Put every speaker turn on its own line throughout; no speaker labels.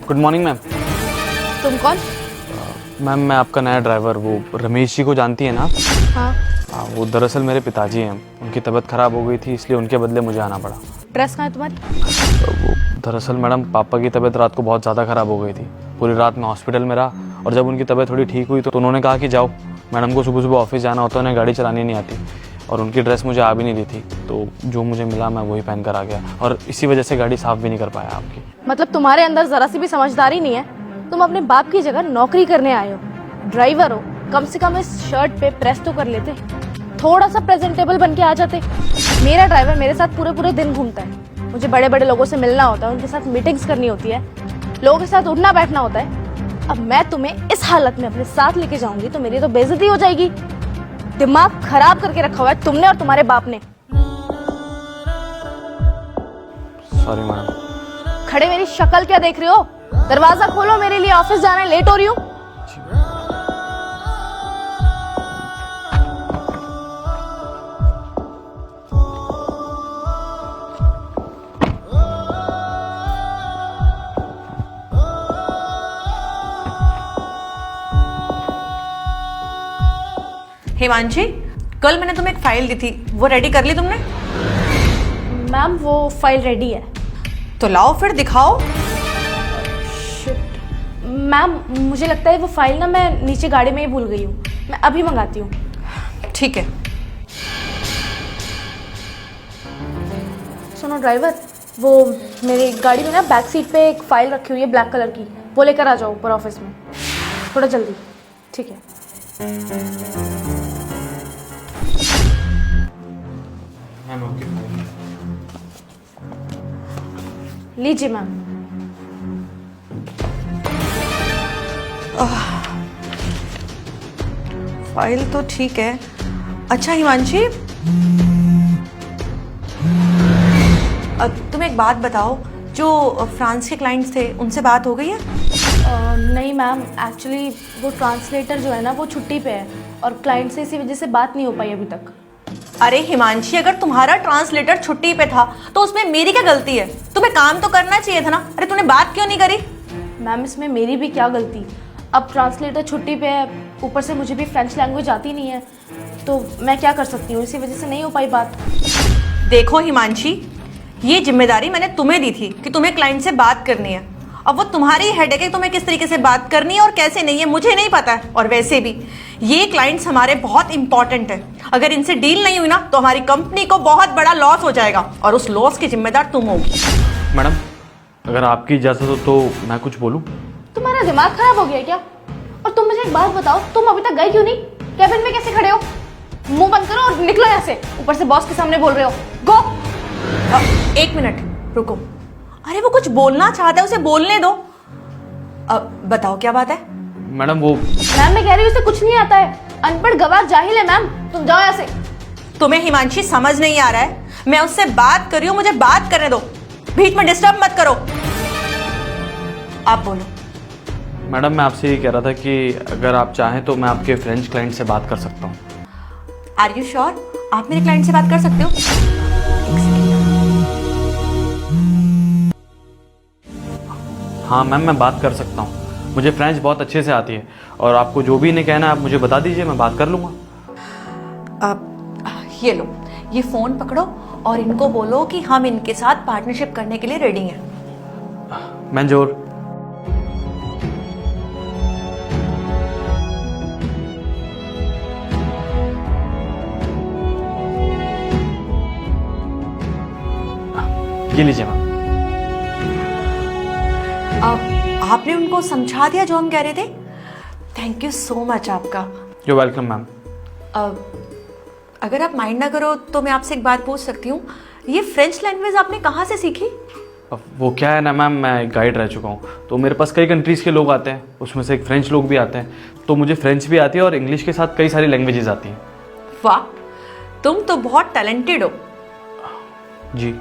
Good morning ma'am.
तुम कौन?
Ma'am मैं आपका नया ड्राइवर, वो रमेश जी को जानती है ना?
हाँ।
हाँ, वो दरअसल मेरे पिताजी हैं। उनकी तबीयत ख़राब हो गई थी, इसलिए उनके बदले मुझे आना पड़ा।
ड्रेस कहाँ है तुम्हारी?
वो दरअसल मैडम पापा की तबीयत रात को बहुत ज़्यादा ख़राब हो गई थी। पूरी रात मैं हॉस्पिटल में रहा और जब उनकी तबीयत थोड़ी ठीक हुई तो उन्होंने कहा कि जाओ। मैडम को सुबह सुबह ऑफिस जाना होता है, उन्हें गाड़ी चलानी नहीं आती और उनकी ड्रेस मुझे आ भी नहीं दी थी, तो जो मुझे मिला मैं वही पहन कर आ गया और इसी वजह से गाड़ी साफ़ भी नहीं कर पाया आपकी।
मतलब तुम्हारे अंदर जरा सी भी समझदारी नहीं है। तुम अपने बाप की जगह नौकरी करने आए हो, ड्राइवर हो। कम से कम इस शर्ट पे प्रेस तो कर लेते, थोड़ा सा प्रेजेंटेबल बन के आ जाते। मेरा ड्राइवर मेरे साथ पूरे पूरे दिन घूमता है। मुझे बड़े बड़े लोगों से मिलना होता है, उनके साथ मीटिंग्स करनी होती है, लोगों के साथ उठना बैठना होता है। अब मैं तुम्हें इस हालत में अपने साथ लेके जाऊंगी तो मेरी तो बेइज्जती हो जाएगी। दिमाग खराब करके रखा हुआ है तुमने और तुम्हारे बाप ने।
Sorry madam.
खड़े मेरी शक्ल क्या देख रहे हो? दरवाजा खोलो, मेरे लिए ऑफिस जाना है, लेट हो रही हूँ।
हिमांशी, कल मैंने तुम्हें एक फाइल दी थी, वो रेडी कर ली तुमने?
मैम वो फाइल रेडी है।
तो लाओ फिर दिखाओ।
मैम मुझे लगता है वो फाइल ना मैं नीचे गाड़ी में ही भूल गई हूँ, मैं अभी मंगाती हूँ।
ठीक है।
सुनो ड्राइवर, वो मेरी गाड़ी में ना बैक सीट पे एक फाइल रखी हुई है ब्लैक कलर की, वो लेकर आ जाओ ऊपर ऑफिस में, थोड़ा जल्दी। ठीक है।
Ma'am okay.
लीजिए मैम।
फाइल तो ठीक है। अच्छा हिमांशी, तुम एक बात बताओ, जो फ्रांस के क्लाइंट्स थे उनसे बात हो गई है?
नहीं मैम, एक्चुअली वो ट्रांसलेटर जो है ना वो छुट्टी पे है और क्लाइंट से इसी वजह से बात नहीं हो पाई अभी तक।
अरे हिमांशी, अगर तुम्हारा ट्रांसलेटर छुट्टी पे था तो उसमें मेरी क्या गलती है? तुम्हें काम तो करना चाहिए था ना। अरे तूने बात क्यों नहीं करी?
मैम इसमें मेरी भी क्या गलती? अब ट्रांसलेटर छुट्टी पे है, ऊपर से मुझे भी फ्रेंच लैंग्वेज आती नहीं है, तो मैं क्या कर सकती हूँ, इसी वजह से नहीं हो पाई बात।
देखो हिमांशी, ये जिम्मेदारी मैंने तुम्हें दी थी कि तुम्हें क्लाइंट से बात करनी है। अब वो तुम्हारी हेडेक है, तुम्हें किस तरीके से बात करनी है और कैसे नहीं है मुझे नहीं पता है। और वैसे भी ये क्लाइंट्स हमारे बहुत इंपॉर्टेंट है, अगर इनसे डील नहीं हुई ना तो हमारी कंपनी को बहुत बड़ा लॉस हो जाएगा और उस लॉस की जिम्मेदार तुम होगी।
मैडम अगर आपकी इजाज़त हो तो मैं कुछ बोलूं?
तुम्हारा दिमाग खराब हो गया क्या? और तुम मुझे एक बात बताओ, तुम अभी तक गए क्यों नहीं? कैबिन में कैसे खड़े हो? मुंह बंद करो और निकलो यहाँ से, ऊपर से बॉस के सामने बोल रहे हो। गो।
एक मिनट रुको। अरे वो कुछ बोलना चाहता है, उसे बोलने दो। बताओ क्या बात है?
मैडम वो
मैम मैं कह रही हूँ उसे कुछ नहीं आता है, अनपढ़ गवार जाहिल है मैम, तुम जाओ यहाँ से।
तुम्हें हिमांशी समझ नहीं आ रहा है? मैं उससे बात कर रही हूँ, मुझे बात करने दो, बीच में डिस्टर्ब मत करो। आप बोलो।
मैडम मैं आपसे ये कह रहा था कि अगर आप चाहें तो मैं आपके फ्रेंच क्लाइंट से बात कर सकता हूँ।
Are you sure? आप मेरे क्लाइंट से बात कर सकते हो?
हाँ मैम मैं बात कर सकता हूँ, मुझे फ्रेंच बहुत अच्छे से आती है और आपको जो भी इन्हें कहना है आप मुझे बता दीजिए, मैं बात कर लूँगा।
ये लो, ये फोन पकड़ो और इनको बोलो कि हम इनके साथ पार्टनरशिप करने के लिए रेडी हैं।
मंजूर। ये लीजिए मैम।
आपने उनको समझा दिया जो हम कह रहे थे? थैंक यू सो मच आपका।
You welcome ma'am.
अगर आप माइंड ना करो तो मैं आपसे एक बात पूछ सकती हूँ, ये फ्रेंच लैंग्वेज आपने कहाँ से सीखी?
वो क्या है ना मैम, मैं एक गाइड रह चुका हूँ तो मेरे पास कई कंट्रीज़ के लोग आते हैं, उसमें से एक फ्रेंच लोग भी आते हैं, तो मुझे फ्रेंच भी आती है और इंग्लिश के साथ कई सारी लैंग्वेजेस आती हैं।
वाह, तुम तो बहुत टैलेंटेड हो।
जी।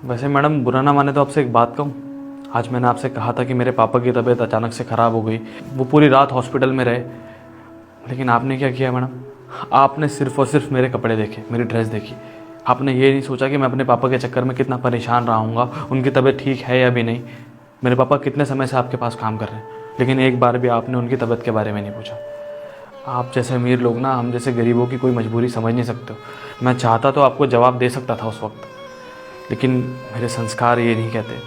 वैसे मैडम बुरा ना माने तो आपसे एक बात कहूँ, आज मैंने आपसे कहा था कि मेरे पापा की तबीयत अचानक से ख़राब हो गई, वो पूरी रात हॉस्पिटल में रहे, लेकिन आपने क्या किया मैडम? आपने सिर्फ और सिर्फ मेरे कपड़े देखे, मेरी ड्रेस देखी। आपने ये नहीं सोचा कि मैं अपने पापा के चक्कर में कितना परेशान रहा हूँगा, उनकी तबीयत ठीक है या भी नहीं। मेरे पापा कितने समय से आपके पास काम कर रहे हैं, लेकिन एक बार भी आपने उनकी तबीयत के बारे में नहीं पूछा। आप जैसे अमीर लोग ना हम जैसे गरीबों की कोई मजबूरी समझ नहीं सकते हो। मैं चाहता तो आपको जवाब दे सकता था उस वक्त, लेकिन मेरे संस्कार ये नहीं कहते,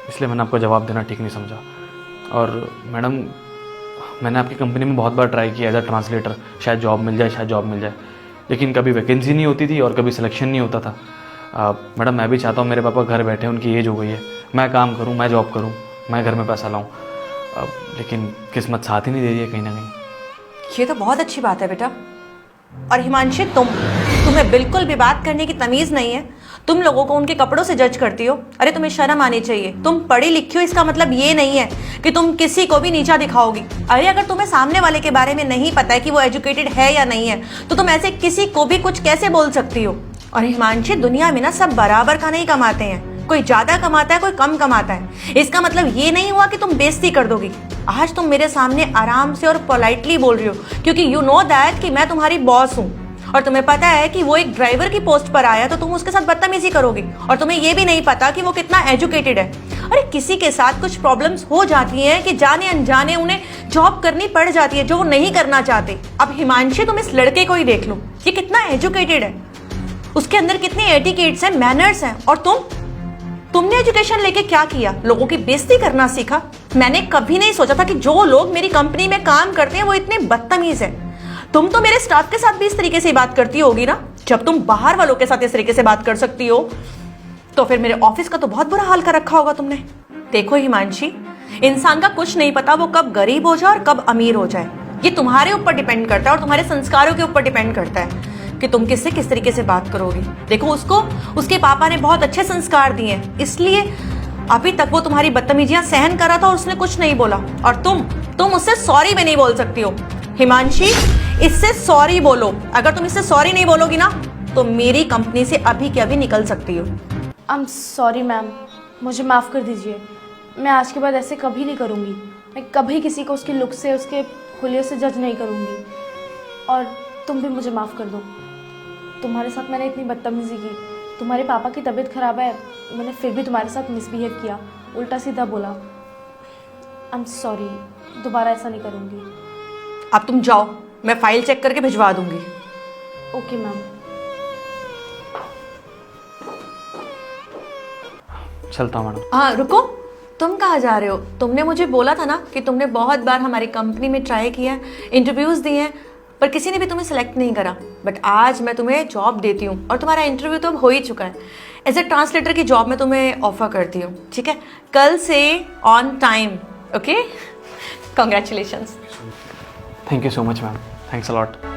इसलिए मैंने आपको जवाब देना ठीक नहीं समझा। और मैडम, मैंने आपकी कंपनी में बहुत बार ट्राई किया एज अ ट्रांसलेटर, शायद जॉब मिल जाए, शायद जॉब मिल जाए, लेकिन कभी वैकेंसी नहीं होती थी और कभी सिलेक्शन नहीं होता था। मैडम, मैं भी चाहता हूँ मेरे पापा घर बैठे, उनकी एज हो गई है, मैं काम करूँ, मैं जॉब करूँ, मैं घर में पैसा लाऊँ, लेकिन किस्मत साथ ही नहीं दे रही है कहीं ना कहीं।
ये तो बहुत अच्छी बात है बेटा। और हिमांशी, तुम्हें बिल्कुल भी बात करने की तमीज नहीं है। तुम लोगों को उनके कपड़ों से जज करती हो। अरे तुम्हें शर्म आनी चाहिए। तुम पढ़ी लिखी हो, इसका मतलब ये नहीं है कि तुम किसी को भी नीचा दिखाओगी। अरे अगर तुम्हें सामने वाले के बारे में नहीं पता है कि वो एजुकेटेड है या नहीं है, तो तुम ऐसे किसी को भी कुछ कैसे बोल सकती हो। और हिमांशी, दुनिया में ना सब बराबर का नहीं कमाते हैं, कोई ज्यादा कमाता है, कोई कम कमाता है। इसका मतलब ये नहीं हुआ कि तुम बेइज्जती कर दोगी। आज तुम मेरे सामने आराम से और पोलाइटली बोल रही हो क्योंकि यू नो दैट कि मैं तुम्हारी बॉस हूँ, और तुम्हें पता है कि वो एक ड्राइवर की पोस्ट पर आया तो तुम उसके साथ बदतमीजी करोगी। और तुम्हें ये भी नहीं पता कि वो कितना एजुकेटेड है। अरे किसी के साथ कुछ प्रॉब्लम्स हो जाती हैं कि जाने अनजाने उन्हें जॉब करनी पड़ जाती है जो वो नहीं करना चाहते। अब हिमांशी, तुम इस लड़के को ही देख लो, ये कितना एजुकेटेड है, उसके अंदर कितने एटिकेट्स हैं, मैनर्स हैं। और तुमने एजुकेशन लेके क्या किया? लोगों की बेइज्जती करना सीखा। मैंने कभी नहीं सोचा था कि जो लोग मेरी कंपनी में काम करते हैं वो इतने बदतमीज हैं। तुम तो मेरे स्टाफ के साथ भी इस तरीके से बात करती होगी ना। जब तुम बाहर वालों के साथ इस तरीके से बात कर सकती हो, तो फिर मेरे ऑफिस का तो बहुत बुरा हाल कर रखा होगा तुमने। देखो हिमांशी, इंसान का कुछ नहीं पता वो कब गरीब हो जाए और कब अमीर हो जाए। ये तुम्हारे ऊपर डिपेंड करता है और तुम्हारे संस्कारों के ऊपर डिपेंड करता है कि तुम किससे किस तरीके से बात करोगी। देखो, उसको उसके पापा ने बहुत अच्छे संस्कार दिए हैं, इसलिए अभी तक वो तुम्हारी बदतमीजियां सहन करा था और उसने कुछ नहीं बोला। और तुम उससे सॉरी भी नहीं बोल सकती हो। हिमांशी, इससे सॉरी बोलो। अगर तुम इससे सॉरी नहीं बोलोगी ना, तो मेरी कंपनी से अभी के अभी निकल सकती हो।
आई एम सॉरी मैम, मुझे माफ़ कर दीजिए। मैं आज के बाद ऐसे कभी नहीं करूँगी। मैं कभी किसी को उसके लुक से, उसके हुलिये से जज नहीं करूँगी। और तुम भी मुझे माफ़ कर दो। तुम्हारे साथ मैंने इतनी बदतमीजी की, तुम्हारे पापा की तबीयत खराब है, मैंने फिर भी तुम्हारे साथ मिसबिहेव किया, उल्टा सीधा बोला। आई एम सॉरी, दोबारा ऐसा नहीं करूँगी।
अब तुम जाओ, मैं फाइल चेक करके भिजवा दूंगी।
Okay ma'am.
चलता हूँ मैडम।
हाँ रुको, तुम कहाँ जा रहे हो? तुमने मुझे बोला था ना कि तुमने बहुत बार हमारी कंपनी में ट्राई किया, इंटरव्यूज दिए हैं, पर किसी ने भी तुम्हें सेलेक्ट नहीं करा। बट आज मैं तुम्हें जॉब देती हूँ और तुम्हारा इंटरव्यू तो अब हो ही चुका है। एज ए ट्रांसलेटर की जॉब मैं तुम्हें ऑफर करती हूँ, ठीक है? कल से on time, okay? Congratulations.
Thank you so much ma'am, thanks a lot.